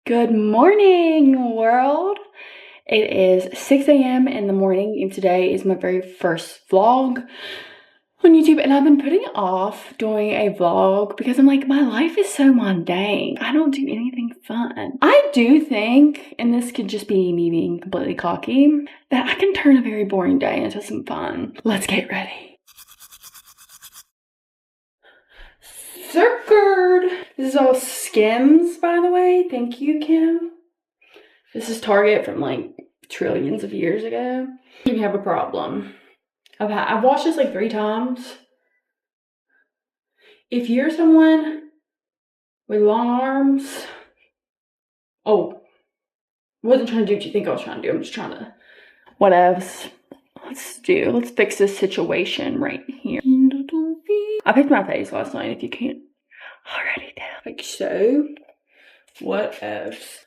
Good morning, world. It is 6 a.m. in the morning, and today is my very first vlog on YouTube, and I've been putting off doing a vlog because I'm like, my life is so mundane. I don't do anything fun. I do think, and this could just be me being completely cocky, that I can turn a very boring day into some fun. Let's get ready. Circus. This is all Skims, by the way. Thank you, Kim. This is Target from like trillions of years ago. You have a problem. I've washed this like 3 times. If you're someone with long arms, oh, I wasn't trying to do what you think I was trying to do. I'm just trying to, whatevs. Let's fix this situation right here. I picked my face last night, if you can't already tell. Like so. Whatevs.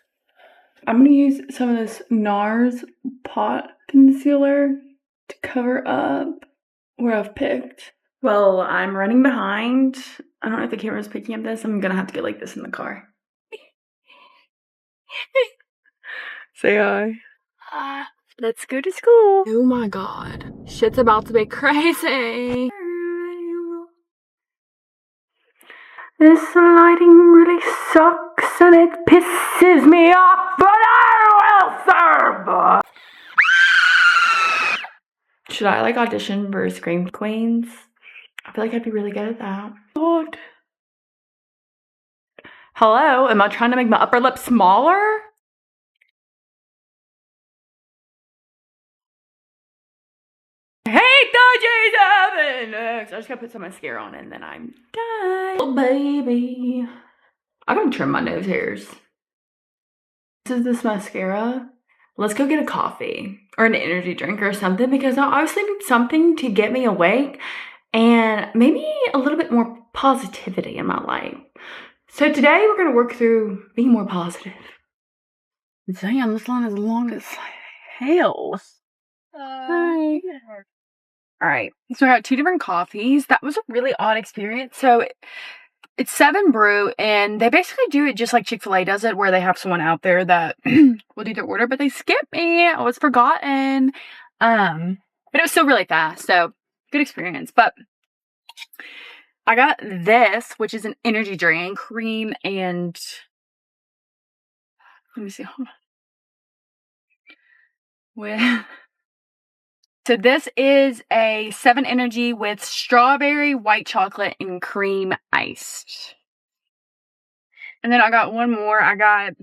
I'm gonna use some of this NARS pot concealer to cover up where I've picked. Well, I'm running behind. I don't know if the camera's picking up this. I'm gonna have to get like this in the car. Say hi. Let's go to school. Oh my god. Shit's about to be crazy. This lighting really sucks and it pisses me off, but I will serve. Should I like audition for Scream Queens? I feel like I'd be really good at that. God. Hello? Am I trying to make my upper lip smaller? Hate the G7X. I just gotta put some mascara on and then I'm done. Oh, baby. I'm gonna trim my nose hairs. This is this mascara. Let's go get a coffee or an energy drink or something because I obviously need something to get me awake and maybe a little bit more positivity in my life. So today we're gonna work through being more positive. Damn, this line is long as hell. Hi. Alright, so I got 2 different coffees. That was a really odd experience. So it's 7 Brew, and they basically do it just like Chick-fil-A does it, where they have someone out there that will do their order, but they skipped me. I was forgotten. But it was still really fast, so good experience. But I got this, which is an energy drink, cream and let me see. Hold on. So this is a 7 Energy with strawberry, white chocolate, and cream iced. And then I got one more. I got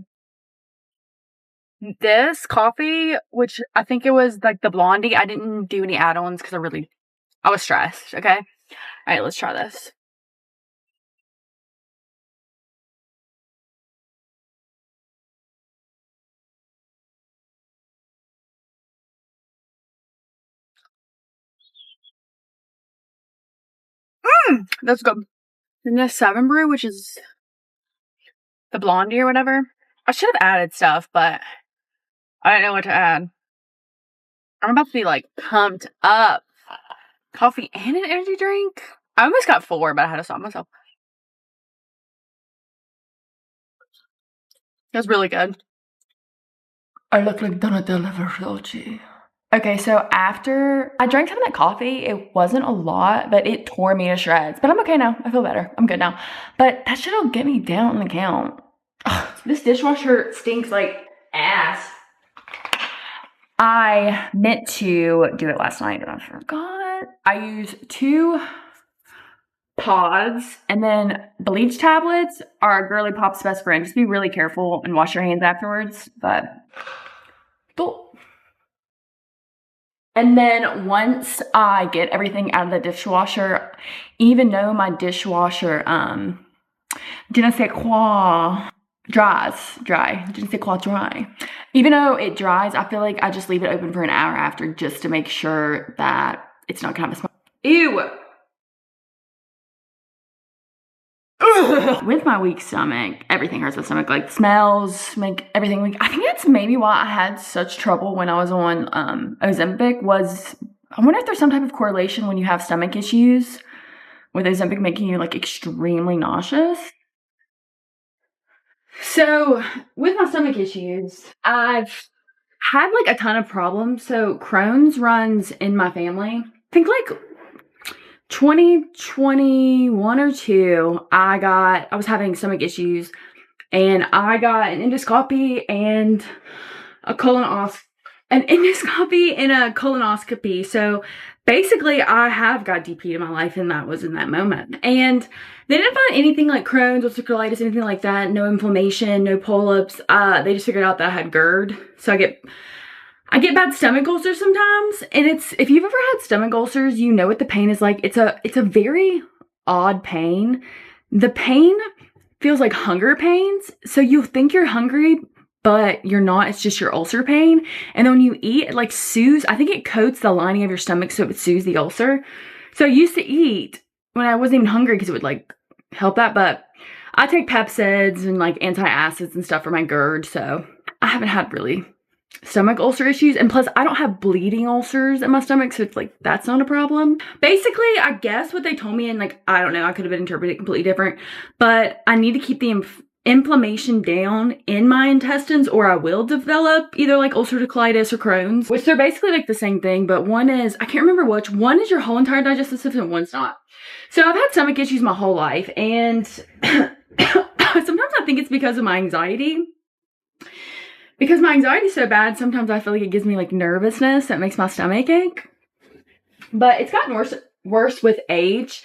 this coffee, which I think it was like the Blondie. I didn't do any add-ons because I was stressed, okay? All right, let's try this. That's good. And this 7 Brew, which is the Blondie or whatever. I should have added stuff, but I didn't know what to add. I'm about to be like pumped up. Coffee and an energy drink? I almost got 4, but I had to stop myself. It was really good. I look like Donatella Versace. Okay, so after I drank some of that coffee, it wasn't a lot, but it tore me to shreds. But I'm okay now. I feel better. I'm good now. But that shit'll get me down on the count. Ugh, this dishwasher stinks like ass. I meant to do it last night, but I forgot. I used 2 pods, and then bleach tablets are Girly Pop's best friend. Just be really careful and wash your hands afterwards. But and then once I get everything out of the dishwasher, even though my dishwasher, je ne sais quoi, dry. Je ne sais quoi dry. Even though it dries, I feel like I just leave it open for an hour after just to make sure that it's not gonna have a smell. Ew! With my weak stomach, everything hurts my stomach. Like smells make everything weak. I think that's maybe why I had such trouble when I was on Ozempic. I wonder if there's some type of correlation when you have stomach issues with Ozempic making you like extremely nauseous. So with my stomach issues, I've had like a ton of problems. So Crohn's runs in my family. I think like 2021 or 2, I was having stomach issues and I got an endoscopy and a colonoscopy. So basically I have got DP in my life, and that was in that moment. And they didn't find anything like Crohn's, ulcerative colitis, anything like that. No inflammation, no polyps. They just figured out that I had GERD. So I get bad stomach ulcers sometimes, and if you've ever had stomach ulcers, you know what the pain is like. It's a very odd pain. The pain feels like hunger pains. So you think you're hungry, but you're not. It's just your ulcer pain. And then when you eat, it like soothes. I think it coats the lining of your stomach so it soothes the ulcer. So I used to eat when I wasn't even hungry because it would like help that. But I take Pepsids and like antacids and stuff for my GERD. So I haven't had really stomach ulcer issues, and plus I don't have bleeding ulcers in my stomach, so it's like that's not a problem. Basically, I guess what they told me, and like I don't know, I could have been interpreted completely different, but I need to keep the inflammation down in my intestines or I will develop either like ulcerative colitis or Crohn's, which they're basically like the same thing, but one is, I can't remember which one is your whole entire digestive system, one's not. So I've had stomach issues my whole life, and sometimes I think it's because of my anxiety. Because my anxiety is so bad, sometimes I feel like it gives me like nervousness that makes my stomach ache. But it's gotten worse with age.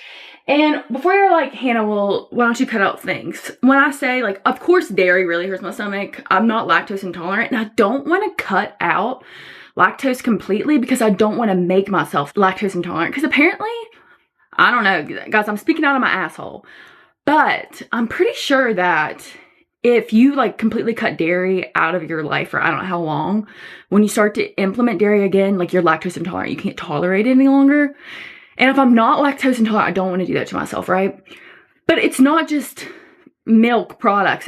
And before you're like, Hannah, well, why don't you cut out things? When I say like, of course dairy really hurts my stomach. I'm not lactose intolerant, and I don't want to cut out lactose completely because I don't want to make myself lactose intolerant. Because apparently, I don't know, guys, I'm speaking out of my asshole. But I'm pretty sure that if you like completely cut dairy out of your life for I don't know how long, when you start to implement dairy again, like you're lactose intolerant, you can't tolerate it any longer. And if I'm not lactose intolerant, I don't want to do that to myself, right? But it's not just milk products.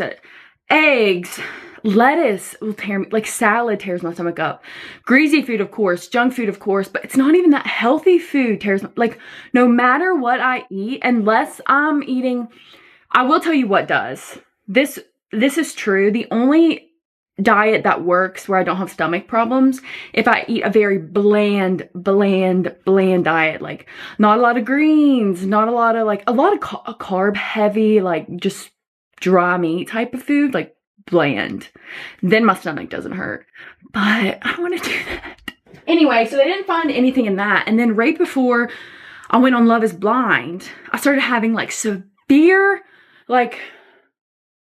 Eggs, lettuce will tear me, like salad tears my stomach up. Greasy food, of course, junk food, of course, but it's not even that healthy food tears, like no matter what I eat, unless I'm eating, I will tell you what does. This is true. The only diet that works where I don't have stomach problems, if I eat a very bland diet, like not a lot of greens, not a lot of like, a lot of carb heavy, like just dry meat type of food, like bland, then my stomach doesn't hurt. But I don't want to do that. Anyway, so they didn't find anything in that. And then right before I went on Love is Blind, I started having like severe, like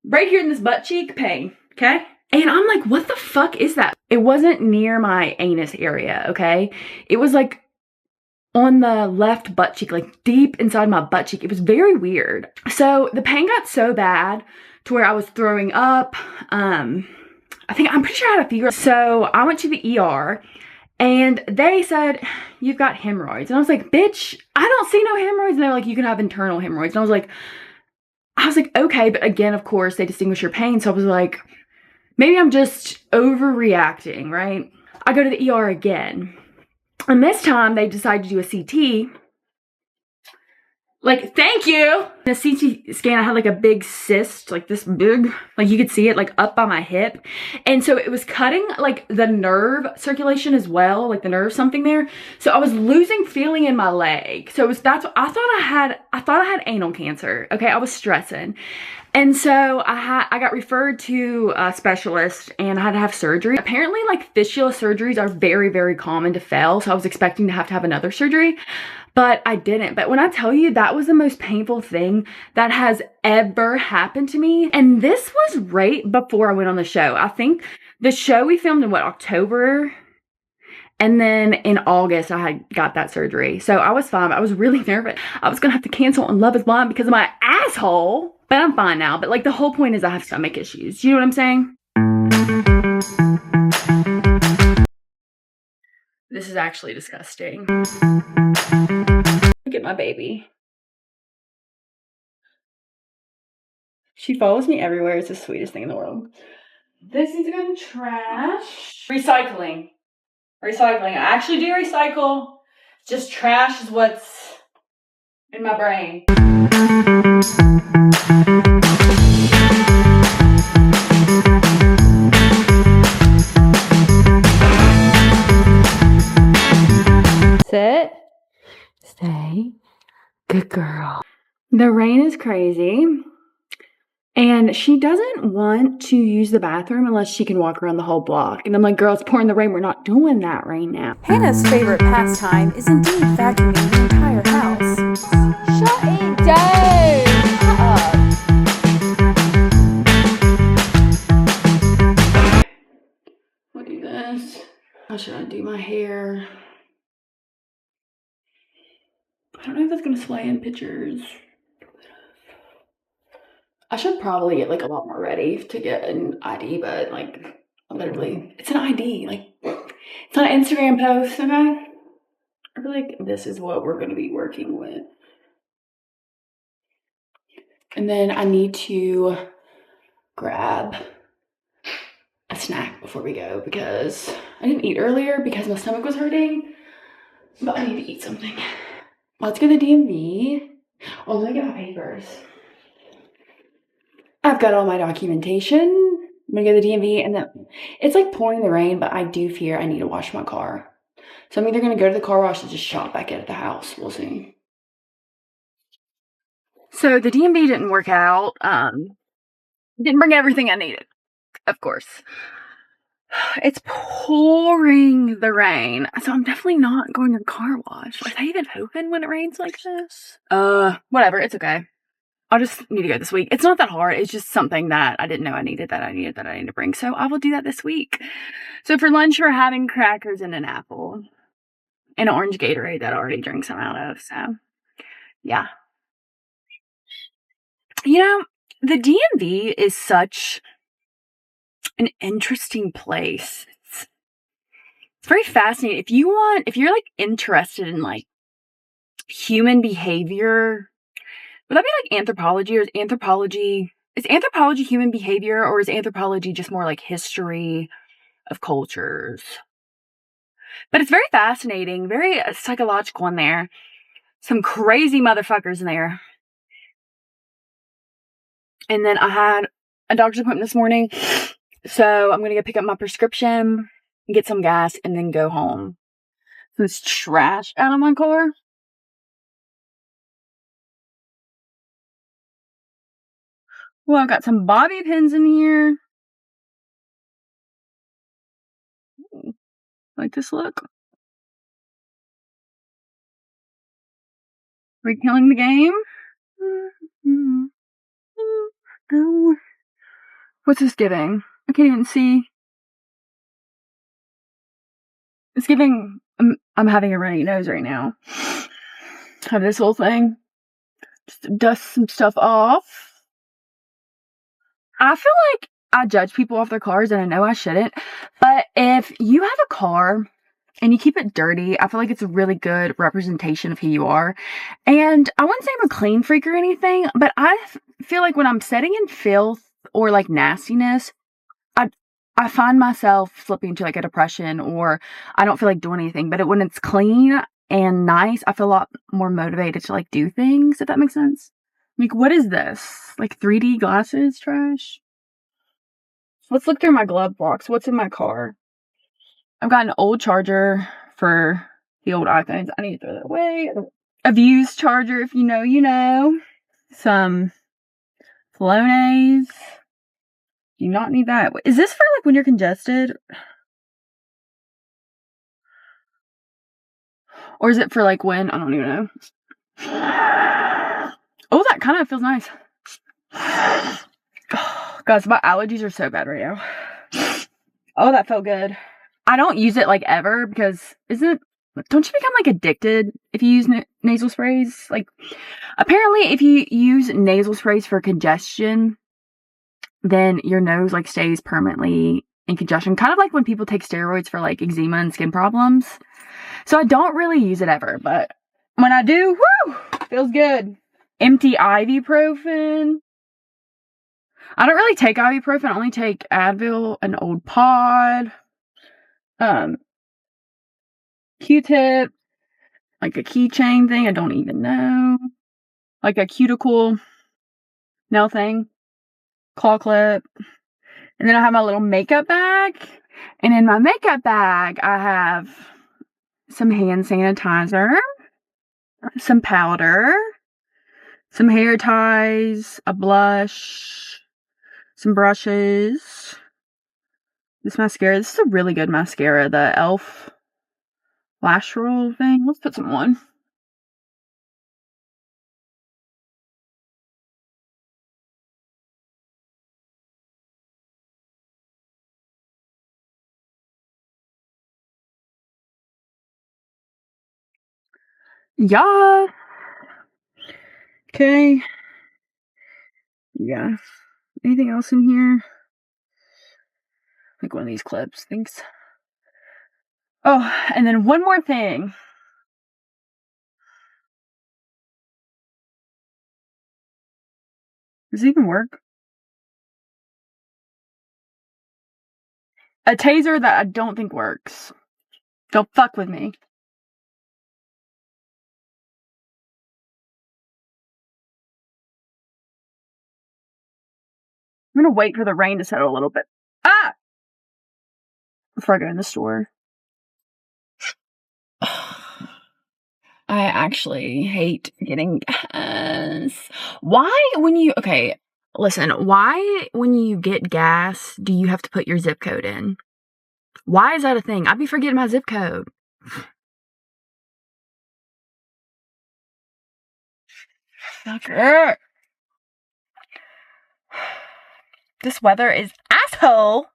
right here in this butt cheek pain, okay? And I'm like, what the fuck is that? It wasn't near my anus area, okay? It was like on the left butt cheek, like deep inside my butt cheek. It was very weird. So the pain got so bad to where I was throwing up. I'm pretty sure I had a fever. So I went to the ER and they said, you've got hemorrhoids. And I was like, bitch, I don't see no hemorrhoids. And they're like, you can have internal hemorrhoids. And I was like, okay. But again, of course, they distinguish your pain. So I was like, maybe I'm just overreacting, right? I go to the ER again. And this time they decided to do a CT. Like, thank you. The CT scan, I had like a big cyst, like this big, like you could see it like up by my hip. And so it was cutting like the nerve circulation as well, like the nerve something there. So I was losing feeling in my leg. So that's what I thought I had anal cancer. Okay, I was stressing. And so I got referred to a specialist and I had to have surgery. Apparently like fistula surgeries are very, very common to fail. So I was expecting to have another surgery, but I didn't. But when I tell you that was the most painful thing that has ever happened to me. And this was right before I went on the show. I think the show we filmed in October? And then in August, I had got that surgery. So I was fine. I was really nervous. I was going to have to cancel on Love is Blind because of my asshole. But I'm fine now. But like the whole point is I have stomach issues. You know what I'm saying? This is actually disgusting. Look at my baby. She follows me everywhere. It's the sweetest thing in the world. This needs to go in the trash. Recycling. I actually do recycle. Just trash is what's in my brain. Sit. Stay. Good girl. The rain is crazy. And she doesn't want to use the bathroom unless she can walk around the whole block. And I'm like, girl, it's pouring the rain. We're not doing that right now. Hannah's favorite pastime is indeed vacuuming the entire house. Shut it down! I'll do this. How should I do my hair? I don't know if that's gonna sway in pictures. I should probably get like a lot more ready to get an ID, but like literally, it's an ID. Like it's not an Instagram post, okay? I feel like this is what we're gonna be working with. And then I need to grab a snack before we go because I didn't eat earlier because my stomach was hurting, but I need to eat something. Let's go to the DMV. Oh, let me get my papers. I've got all my documentation. I'm gonna go to the DMV and then it's like pouring the rain, but I do fear I need to wash my car. So I'm either gonna go to the car wash or just shop back at the house. We'll see. So the DMV didn't work out. Didn't bring everything I needed, of course. It's pouring the rain, so I'm definitely not going to the car wash. Are they even open when it rains like this? Whatever, it's okay. I'll just need to go this week. It's not that hard. It's just something that I didn't know I needed that I need to bring. So I will do that this week. So for lunch, we're having crackers and an apple and an orange Gatorade that I already drank some out of. So yeah. You know, the DMV is such an interesting place. It's very fascinating. If you're like interested in like human behavior, would that be like anthropology, or is anthropology human behavior, or is anthropology just more like history of cultures? But it's very fascinating, very psychological in there. Some crazy motherfuckers in there. And then I had a doctor's appointment this morning, so I'm gonna go pick up my prescription, get some gas, and then go home. There's trash out of my car. Well, I've got some bobby pins in here. Ooh, like this look. We're killing the game. What's this giving? I can't even see. It's giving. I'm having a runny nose right now. Have this whole thing. Just dust some stuff off. I feel like I judge people off their cars, and I know I shouldn't. But if you have a car and you keep it dirty, I feel like it's a really good representation of who you are. And I wouldn't say I'm a clean freak or anything, but I feel like when I'm sitting in filth or like nastiness, I find myself slipping into like a depression, or I don't feel like doing anything. But when it's clean and nice, I feel a lot more motivated to like do things, if that makes sense. Like, what is this? Like 3D glasses trash? Let's look through my glove box. What's in my car? I've got an old charger for the old iPhones. I need to throw that away. A Views charger, if you know, you know. Some Flonase. Do not need that. Is this for like when you're congested? Or is it for like when? I don't even know. Oh, that kind of feels nice. Oh, guys, my allergies are so bad right now. Oh, that felt good. I don't use it like ever because don't you become like addicted if you use nasal sprays? Like apparently if you use nasal sprays for congestion, then your nose like stays permanently in congestion. Kind of like when people take steroids for like eczema and skin problems. So I don't really use it ever, but when I do, whoo, feels good. Empty ibuprofen. I don't really take ibuprofen. I only take Advil, an old pod, Q-tip, like a keychain thing. I don't even know. like a cuticle nail thing, claw clip. And then I have my little makeup bag. And in my makeup bag, I have some hand sanitizer, some powder, some hair ties, a blush, some brushes. This mascara, this is a really good mascara, the e.l.f. lash roll thing. Let's put some on. Yeah. Okay. Yeah. Anything else in here? Like one of these clips. Thanks. Oh, and then one more thing. Does it even work? A taser that I don't think works. Don't fuck with me. I'm gonna wait for the rain to settle a little bit. Ah! Before I go in the store. I actually hate getting gas. Why when you, okay, listen, why when you get gas do you have to put your zip code in? Why is that a thing? I'd be forgetting my zip code. Fucker. This weather is asshole.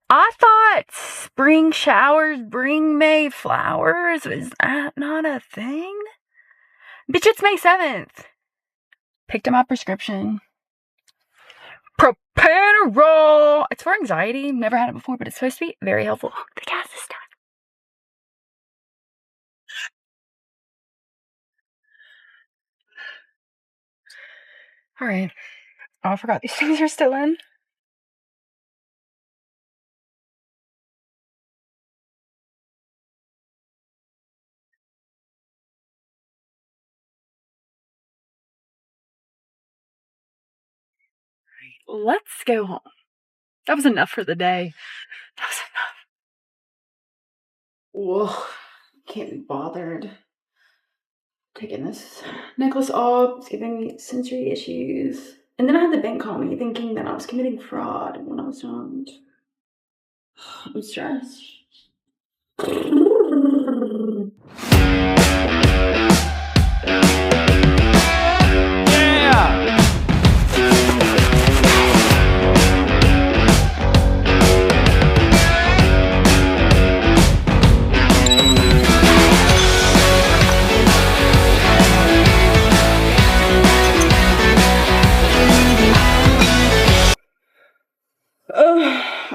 I thought spring showers bring May flowers. Is that not a thing? Bitch, it's May 7th. Picked up my prescription. Propanerol. It's for anxiety. Never had it before, but it's supposed to be very helpful. Oh, the gas is done. All right. Oh, I forgot these things are still in. Let's go home. That was enough for the day. That was enough. Whoa. Can't be bothered taking this necklace off. It's giving me sensory issues. And then I had the bank call me thinking that I was committing fraud when I was not. I'm stressed.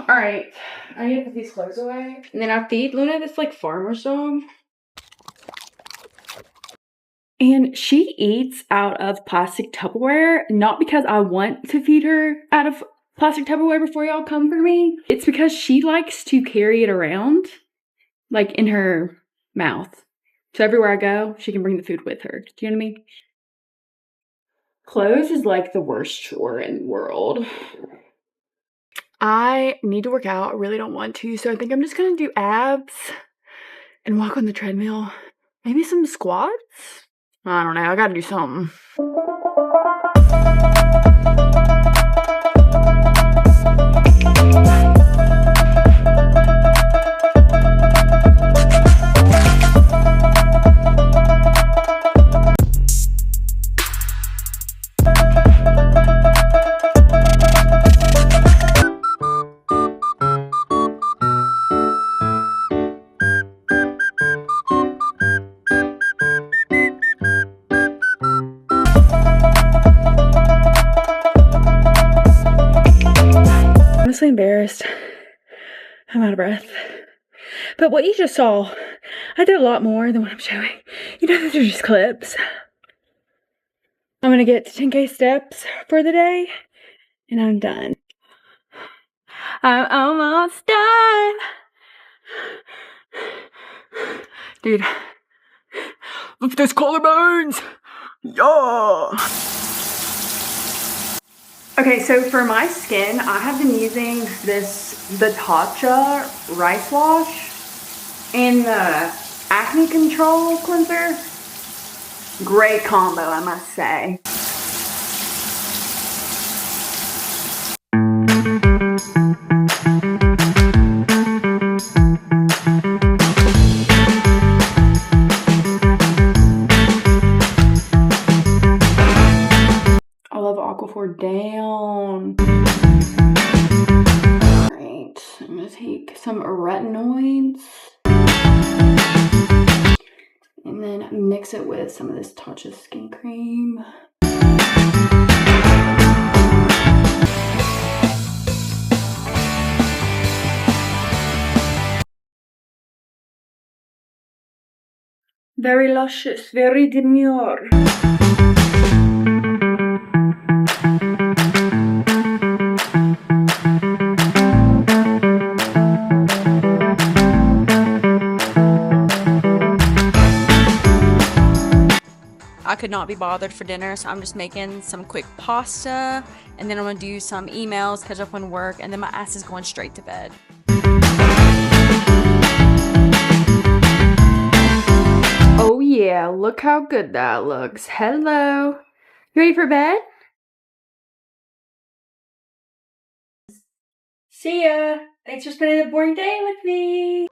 Alright, I need to put these clothes away. And then I feed Luna this like farmer's dog. And she eats out of plastic Tupperware, not because I want to feed her out of plastic Tupperware before y'all come for me. It's because she likes to carry it around, like in her mouth. So everywhere I go, she can bring the food with her. Do you know what I mean? Clothes is like the worst chore in the world. I need to work out. I really don't want to, so I think I'm just gonna do abs and walk on the treadmill. Maybe some squats? I don't know. I gotta do something. Honestly embarrassed. I'm out of breath. But what you just saw, I did a lot more than what I'm showing. You know, those are just clips. I'm gonna get to 10K steps for the day, and I'm done. I'm almost done. Dude, look at those collarbones. Yeah. Okay, so for my skin, I have been using the Tasha rice wash and the acne control cleanser. Great combo, I must say. I love Aquaphor down. Alright, I'm gonna take some retinoids and then mix it with some of this Tatcha skin cream. Very luscious, very demure. I could not be bothered for dinner, so I'm just making some quick pasta, and then I'm gonna do some emails, catch up on work, and then my ass is going straight to bed. Oh yeah, look how good that looks. Hello. You ready for bed? See ya. Thanks for spending a boring day with me.